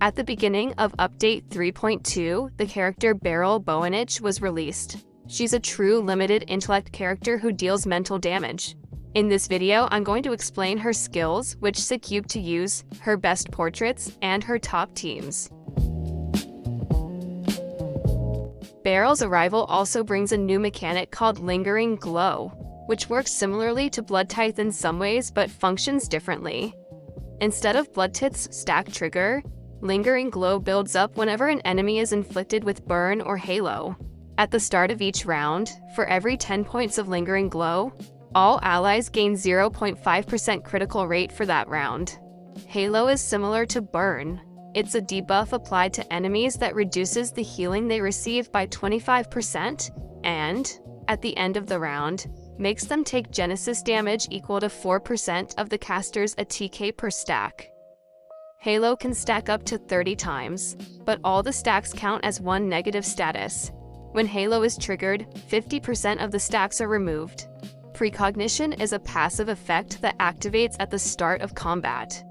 At the beginning of Update 3.2, the character Beryl was released. She's a true limited intellect character who deals mental damage. In this video, I'm going to explain her skills, which Psychube to use, her best portraits, and her top teams. Beryl's arrival also brings a new mechanic called Lingering Glow, which works similarly to Blood Tithe in some ways but functions differently. Instead of Blood Tithe's stack trigger, Lingering Glow builds up whenever an enemy is inflicted with Burn or Halo. At the start of each round, for every 10 points of Lingering Glow, all allies gain 0.5% critical rate for that round. Halo is similar to Burn. It's a debuff applied to enemies that reduces the healing they receive by 25% and, at the end of the round, makes them take Genesis damage equal to 4% of the caster's ATK per stack. Halo can stack up to 30 times, but all the stacks count as one negative status. When Halo is triggered, 50% of the stacks are removed. Precognition is a passive effect that activates at the start of combat.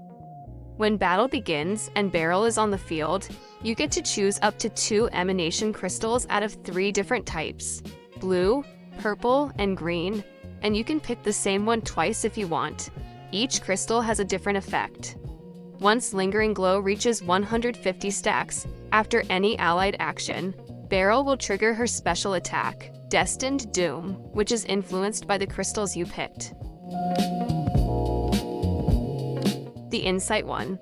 When battle begins and Beryl is on the field, you get to choose up to 2 emanation crystals out of 3 different types: blue, purple, and green, and you can pick the same one twice if you want. Each crystal has a different effect. Once Lingering Glow reaches 150 stacks, after any allied action, Beryl will trigger her special attack, Destined Doom, which is influenced by the crystals you picked. The Insight 1.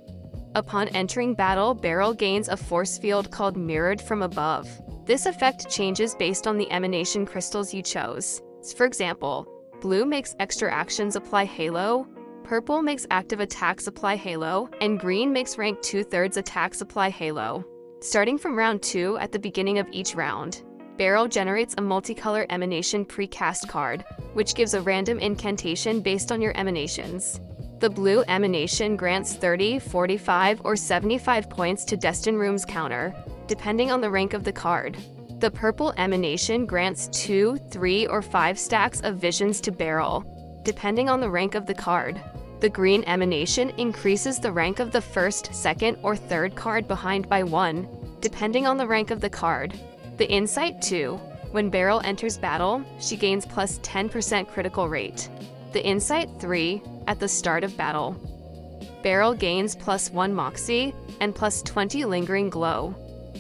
Upon entering battle, Beryl gains a force field called Mirrored from Above. This effect changes based on the emanation crystals you chose. For example, blue makes extra actions apply Halo, purple makes active attacks apply Halo, and green makes rank 2/3 attacks apply Halo. Starting from round 2 at the beginning of each round, Beryl generates a multicolor emanation precast card, which gives a random incantation based on your emanations. The blue emanation grants 30, 45, or 75 points to Destined Room's counter, depending on the rank of the card. The purple emanation grants 2, 3, or 5 stacks of visions to Beryl, depending on the rank of the card. The green emanation increases the rank of the first, second, or third card behind by 1, depending on the rank of the card. The Insight 2. When Beryl enters battle, she gains plus 10% critical rate. The Insight 3. At the start of battle, Beryl gains plus 1 Moxie and plus 20 Lingering Glow.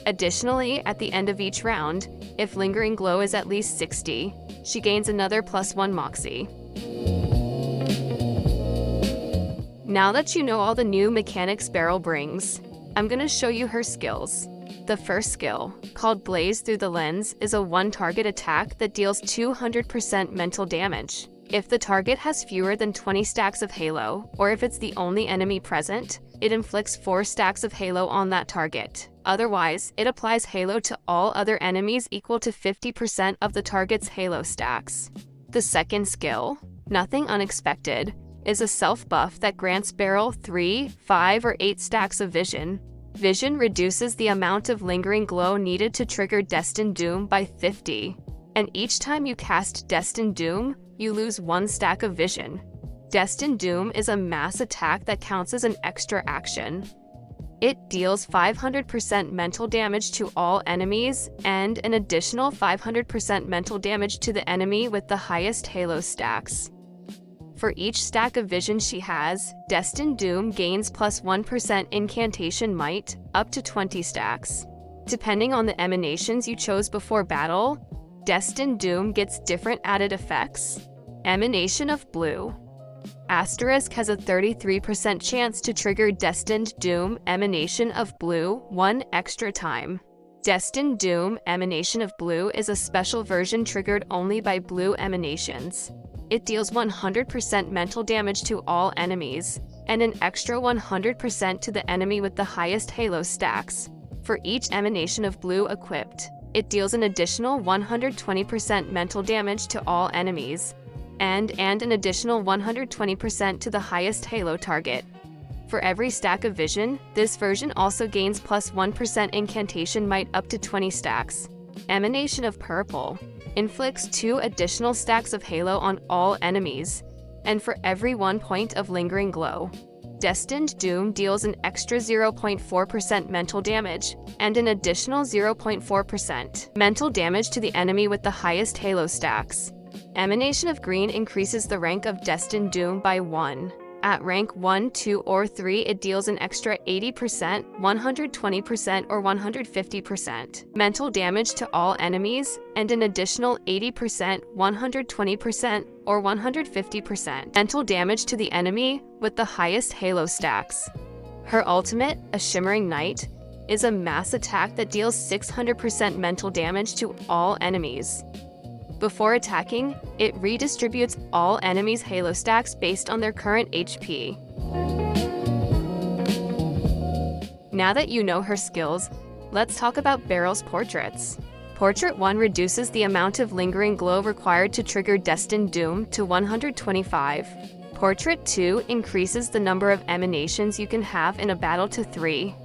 Additionally, at the end of each round, if Lingering Glow is at least 60, she gains another plus 1 Moxie. Now that you know all the new mechanics Beryl brings, I'm gonna show you her skills. The first skill, called Blaze Through the Lens, is a one-target attack that deals 200% mental damage. If the target has fewer than 20 stacks of Halo, or if it's the only enemy present, it inflicts 4 stacks of Halo on that target. Otherwise, it applies Halo to all other enemies equal to 50% of the target's Halo stacks. The second skill, Nothing Unexpected, is a self-buff that grants Beryl 3, 5, or 8 stacks of vision. Vision reduces the amount of Lingering Glow needed to trigger Destined Doom by 50. And each time you cast Destined Doom, you lose 1 stack of vision. Destined Doom is a mass attack that counts as an extra action. It deals 500% mental damage to all enemies and an additional 500% mental damage to the enemy with the highest Halo stacks. For each stack of vision she has, Destined Doom gains plus 1% incantation might, up to 20 stacks. Depending on the emanations you chose before battle, Destined Doom gets different added effects. Emanation of Blue. Asterisk has a 33% chance to trigger Destined Doom Emanation of Blue 1 extra time. Destined Doom Emanation of Blue is a special version triggered only by blue emanations. It deals 100% mental damage to all enemies, and an extra 100% to the enemy with the highest Halo stacks. For each emanation of blue equipped, it deals an additional 120% mental damage to all enemies, and an additional 120% to the highest Halo target. For every stack of vision, this version also gains plus 1% incantation might up to 20 stacks. Emanation of Purple inflicts 2 additional stacks of Halo on all enemies, and for every 1 point of Lingering Glow. Destined Doom deals an extra 0.4% mental damage, and an additional 0.4% mental damage to the enemy with the highest Halo stacks. Emanation of Green increases the rank of Destined Doom by 1. At rank 1, 2, or 3, it deals an extra 80%, 120%, or 150% mental damage to all enemies, and an additional 80%, 120%, or 150% mental damage to the enemy with the highest Halo stacks. Her ultimate, a Shimmering Knight, is a mass attack that deals 600% mental damage to all enemies. Before attacking, it redistributes all enemies' Halo stacks based on their current HP. Now that you know her skills, let's talk about Beryl's portraits. Portrait 1 reduces the amount of lingering glow required to trigger Destined Doom to 125. Portrait 2 increases the number of emanations you can have in a battle to 3,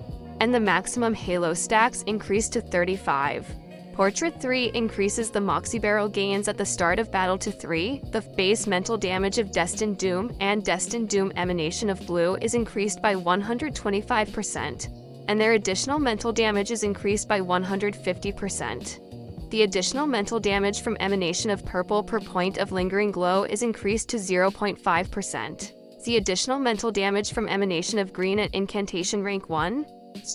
and the maximum Halo stacks increase to 35. Portrait 3 increases the Moxie Beryl gains at the start of battle to 3, the base mental damage of Destined Doom and Destined Doom Emanation of Blue is increased by 125%, and their additional mental damage is increased by 150%. The additional mental damage from Emanation of Purple per point of lingering glow is increased to 0.5%. The additional mental damage from Emanation of Green at Incantation rank 1,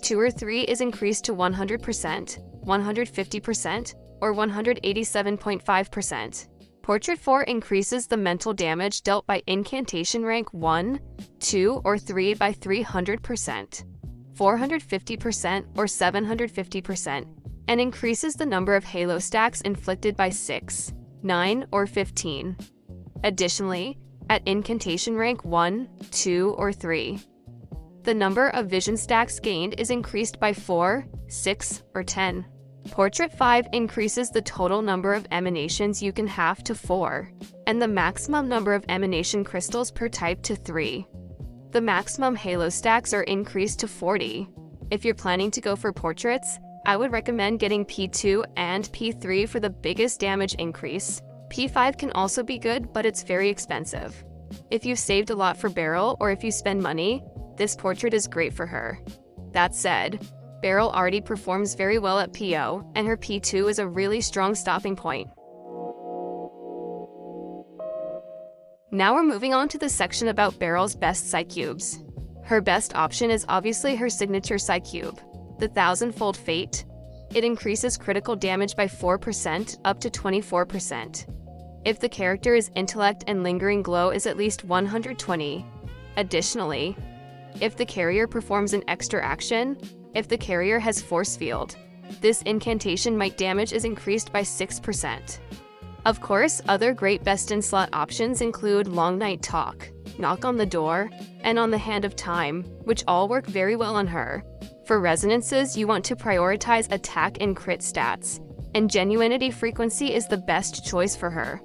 2, or 3 is increased to 100%, 150%, or 187.5%. Portrait 4 increases the mental damage dealt by Incantation rank 1, 2, or 3 by 300%, 450%, or 750%, and increases the number of Halo stacks inflicted by 6, 9, or 15. Additionally, at Incantation rank 1, 2, or 3, the number of vision stacks gained is increased by 4, 6, or 10. Portrait 5 increases the total number of emanations you can have to 4, and the maximum number of emanation crystals per type to 3. The maximum Halo stacks are increased to 40. If you're planning to go for portraits, I would recommend getting P2 and P3 for the biggest damage increase. P5 can also be good, but it's very expensive. If you've saved a lot for Beryl, or if you spend money, this portrait is great for her. That said, Beryl already performs very well at PO, and her P2 is a really strong stopping point. Now we're moving on to the section about Beryl's best Psychubes. Her best option is obviously her signature Psychube, the 1000-fold Fate. It increases critical damage by 4% up to 24%. If the character is Intellect and Lingering Glow is at least 120. Additionally, if the carrier performs an extra action, if the carrier has Force Field, this incantation might damage is increased by 6%. Of course, other great best-in-slot options include Long Night Talk, Knock on the Door, and On the Hand of Time, which all work very well on her. For resonances, you want to prioritize attack and crit stats, and Genuinity Frequency is the best choice for her.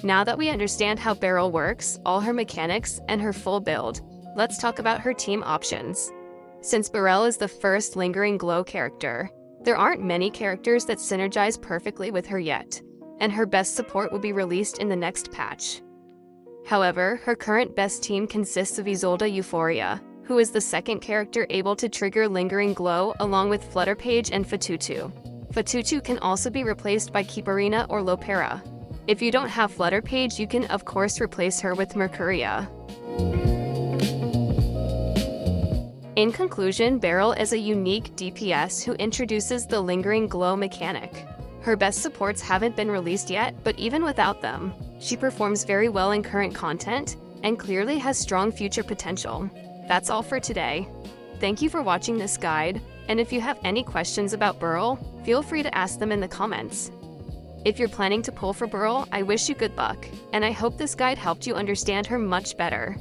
Now that we understand how Beryl works, all her mechanics, and her full build, let's talk about her team options. Since Beryl is the first Lingering Glow character, there aren't many characters that synergize perfectly with her yet, and her best support will be released in the next patch. However, her current best team consists of Isolde Euphoria, who is the second character able to trigger Lingering Glow along with Flutterpage and Fatutu. Fatutu can also be replaced by Keeperina or Lopera. If you don't have Flutterpage, you can of course replace her with Mercuria. In conclusion, Beryl is a unique DPS who introduces the Lingering Glow mechanic. Her best supports haven't been released yet, but even without them, she performs very well in current content and clearly has strong future potential. That's all for today. Thank you for watching this guide, and if you have any questions about Beryl, feel free to ask them in the comments. If you're planning to pull for Beryl, I wish you good luck, and I hope this guide helped you understand her much better.